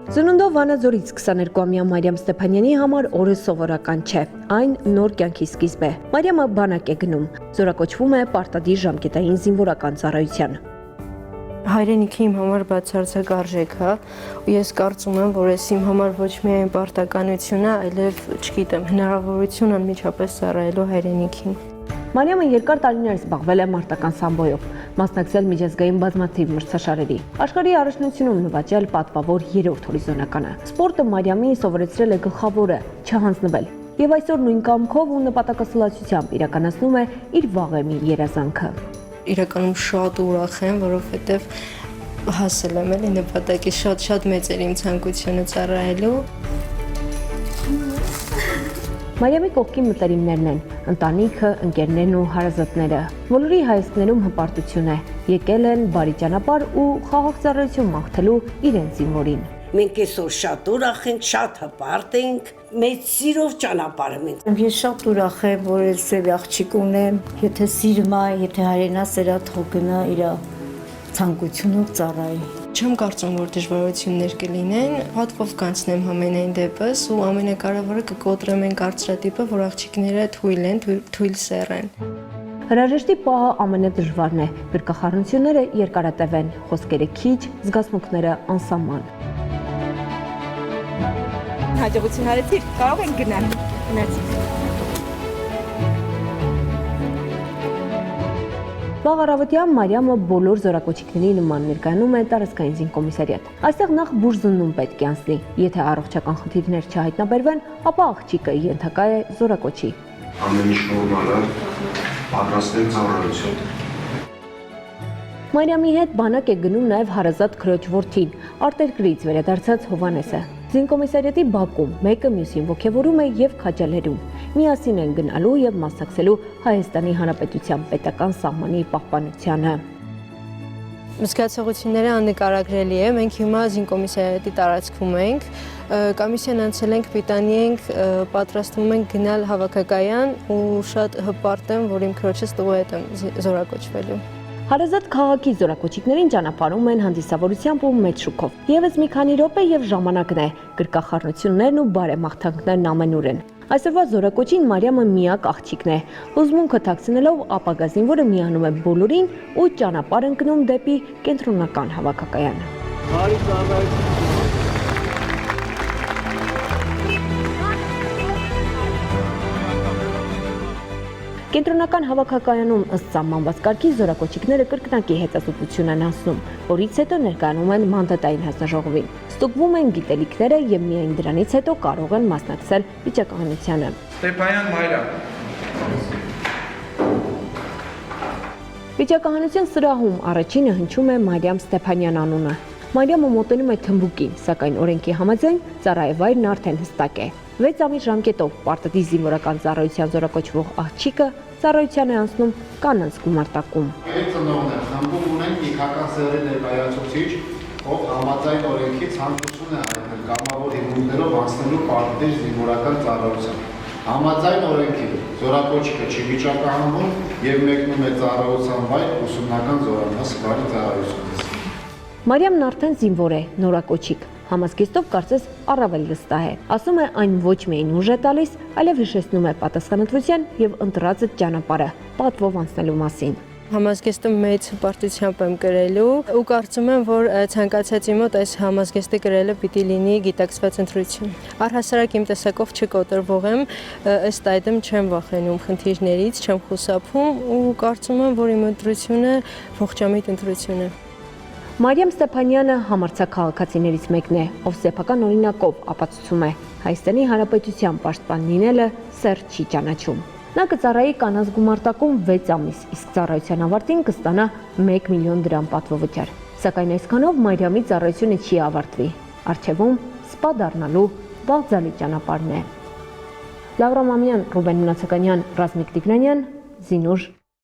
Ծնունդով Վանաձորից 22-ամյա Մարիամ Ստեփանյանի համար օրը սովորական չէ, այն նոր կյանքի սկիզբ է։ Մարիամը բանակ է գնում, զորակոչվում է պարտադիր ժամկետային զինվորական ծառայության։ Հայրենիքը իմ համար բացարձակ արժեք է, ու ես կարծում եմ, որ ես իմ համար ոչ միայն պարտականություն է, այլև, չգիտեմ, հնարավորություն անմիջապես ծառայելու հայրենիքին։ Մարիամը երկար տարիներ զբաղվել է մարտական սամբոյով, մասնակցել միջազգային բազմաթիվ մրցաշարերի, աշխարհի առաջնությունում նվաճել պատվավոր 3-րդ հորիզոնականը։ Սպորտը Մարիամին սովորեցրել է գլխավորը՝ չհանձնվել, եւ այսօր նույն կամքով ու նպատակասլացությամբ իրականացնում է իր վաղեմի երազանքը։ Իրականում շատ ուրախ եմ, որովհետև հասել եմ էլի նպատակի, շատ մեծ էր իմ ցանկությունը ծառայելու։ Մարիամի կողքի մտերիմներն են, ընտանիքը, ընկերներն ու հարազատները։ Բոլորի հայացքներում հպարտություն է, եկել են բարի ճանապարհ ու խաղաղ ծառայություն մաղթելու իրենց զինվորին։ Մենք այսօր շատ ուրախ ենք, շատ հպարտ ենք, մեծ սիրով ճանապարհում ենք։ Ես շատ ուրախ եմ, որ ես սև աղջիկ ունեմ, եթե սիրում է, եթե հայրենասեր է, թող գնա իր ցանկությունով ծառայի։ Չեմ կարծում, որ դժվարություններ կլինեն, պատվով կանցնեմ ամենայն դեպս ու ամենակարևորը կկոտրեմ այն կարծրատիպը, որ աղջիկները թույլ են, թույլ սեռ են։ Հրաժեշտի պահը ամենադժվարն է, գրկախառնությունները երկարատև են, խոսքերը քիչ, զգացմունքները անսահման։ Հաջողություն հարեցիր, կարող ենք գնալ։ Գնացինք։ Վաղ առավոտյան Մարիամը բոլոր զորակոչիկների նման ներկայանում է տարածքային զինկոմիսարիատ։ Այստեղ նախ բուժզննում պետք է անցնի։ Եթե առողջական խնդիրներ չհայտնաբերվեն, ապա աղջիկը ենթակա է զորակոչի։ Ամեն ինչ նորմալ է, պատրաստել ծառայություն։ Մարիամի հետ բանակ է գնում նաև հարազատ քրոջ որդին, արտերկրից վերադարձած Հովհաննեսը։ Զինկոմիսարիատի բակում մեկը մյուսին ոգևորում է եւ քաջալերում։ Միասին են գնալու եւ մասնակցելու Հայաստանի Հանրապետության պետական սահմանի պահպանությանը։ Զգացողությունները աննկարագրելի է, մենք հիմա զինկոմիսարիատի տարածքում ենք, կոմիսիան անցել ենք, պիտանի ենք, պատրաստվում ենք գնալ հավաքակայան ու շատ հպարտ եմ, որ իմ քրոջս տղու հետ եմ զորակոչվելու։ Հարազատ քաղաքի զորակոչիկներին ճանապարհում են հանդիսավորությամբ ու մեծ շուկով։ Եվս մի քանի րոպե եւ ժամանակն է, գրկախառնություններն ու բարեմաղթանքներն ամենուր են։ Այսօրվա զորակոչին Մարիամը միակ աղջիկն է։ Հուզմունքը թաքցնելով ապագա զինվորը միանում է բոլորին ու ճանապարհ ընկնում դեպի կենտրոնական հավաքակայան։ Բարի ծառայություն։ Կենտրոնական հավաքակայանում ըստ սահմանված կարգի զորակոչիկները կրկնակի հետազոտություն են անցնում, որից հետո ներկայանում են մանդատային հանձնաժողովին։ Ստուգվում են գիտելիքները եւ միայն դրանից հետո կարող են մասնակցել վիճակահանությանը։ Ստեփանյան Մարիամ։ Վիճակահանության սրահում առաջինը հնչում է Մարիամ Ստեփանյան անունը։ Մարիամը մոտենում է թմբուկին, սակայն օրենքի համաձայն ծառայավայրն արդեն հստակ է։ 6 ամիս ժամկետով պարտադիր զինվորական ծառայության զորակոչվող աղջիկը ծառայության է անցնում կանանց գումարտակում։ Ծնողներ խմբում ունեն ինքական սերի ներկայացուցիչ, ով համաձայն օրենքի ցանկություն է հայտնել կամավոր հիմունքներով անցնելու պարտադիր զինվորական ծառայության։ Համաձայն օրենքի զորակոչիկը չի վիճակահանվում եւ մեկնում է ծառայության վայր ուսումնական զորամաս բարի ծառայություն։ Մարիամն արդեն զինվոր է, նորակոչիկ։ Համազգեստով կարծես առավել վստահ է։ Ասում է այն ոչ միայն ուժ է տալիս, այլև հիշեցնում է պատասխանատվության եւ ընտրածը ճանապարհը պատվով անցնելու մասին։ Համազգեստը մեծ հպարտությամբ եմ կրելու ու կարծում եմ, որ ցանկացածի մոտ այս համազգեստը կրելը պիտի լինի գիտակցված ընտրություն։ Առհասարակ իմ տեսակով չկոտրվող եմ, ըստ այդմ չեմ վախենում խնդիրներից, չեմ խուսափում ու կարծում եմ, որ իմ ընտրությունը ողջամիտ ընտրություն է։ Մարիամ Ստեփանյանը համարձակ քաղաքացիներից մեկն է, ով սեփական օրինակով ապացուցում է Հայաստանի Հանրապետության պաշտպան լինելը սեր չի ճանաչում։ Նա կծառայի կանանց գումարտակում 6 ամիս, իսկ ծառայության ավարտին կստանա 1 միլիոն դրամ պատվովճար։ Սակայն այսքանով Մարիամի ծառայությունը չի ավարտվի։ Առջևում սպա դառնալու բաղձալի ճանապարհն է։ Լավրա Մամյան, Ռուբեն Մնացականյան, Ռազմիկ Տիգրանյան, Զինուժ